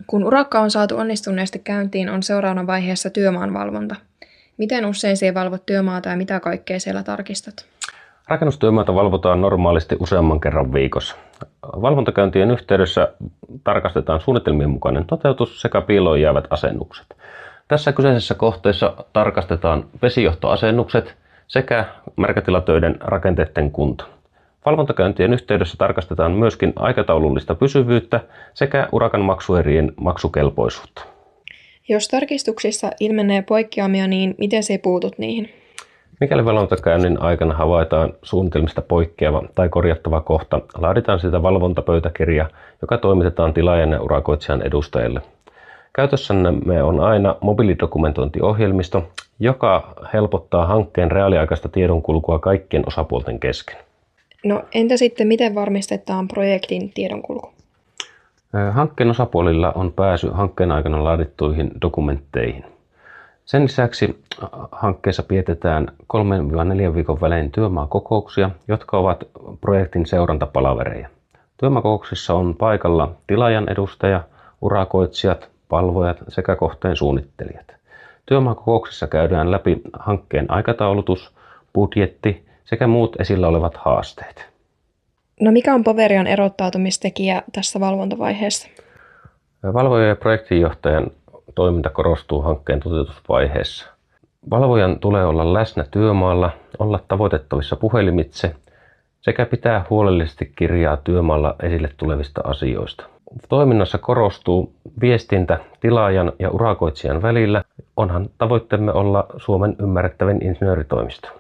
Kun urakka on saatu onnistuneesti käyntiin, on seuraavana vaiheessa työmaan valvonta. Miten usein sinä valvot työmaata ja mitä kaikkea siellä tarkistat? Rakennustyömaata valvotaan normaalisti useamman kerran viikossa. Valvontakäyntien yhteydessä tarkastetaan suunnitelmien mukainen toteutus sekä piiloon jäävät asennukset. Tässä kyseisessä kohteessa tarkastetaan vesijohtoasennukset sekä märkätilatöiden rakenteiden kunto. Valvontakäyntien yhteydessä tarkastetaan myöskin aikataulullista pysyvyyttä sekä urakan maksuerien maksukelpoisuutta. Jos tarkistuksissa ilmenee poikkeamia, niin miten sinä puutut niihin? Mikäli valvontakäynnin aikana havaitaan suunnitelmista poikkeava tai korjattava kohta, laaditaan siitä valvontapöytäkirja, joka toimitetaan tilaajan ja urakoitsijan edustajille. Käytössämme on aina mobiilidokumentointiohjelmisto, joka helpottaa hankkeen reaaliaikaista tiedonkulkua kaikkien osapuolten kesken. No entä sitten miten varmistetaan projektin tiedonkulku? Hankkeen osapuolilla on pääsy hankkeen aikana laadittuihin dokumentteihin. Sen lisäksi hankkeessa pidetään 3-4 viikon välein työmaakokouksia, jotka ovat projektin seurantapalavereja. Työmaakokouksissa on paikalla tilaajan edustaja, urakoitsijat, valvojat sekä kohteen suunnittelijat. Työmaakokouksissa käydään läpi hankkeen aikataulutus, budjetti sekä muut esillä olevat haasteet. No mikä on Poverian erottautumistekijä tässä valvontavaiheessa? Valvojan ja projektinjohtajan toiminta korostuu hankkeen toteutusvaiheessa. Valvojan tulee olla läsnä työmaalla, olla tavoitettavissa puhelimitse sekä pitää huolellisesti kirjaa työmaalla esille tulevista asioista. Toiminnassa korostuu viestintä tilaajan ja urakoitsijan välillä. Onhan tavoitteemme olla Suomen ymmärrettävin insinööritoimisto.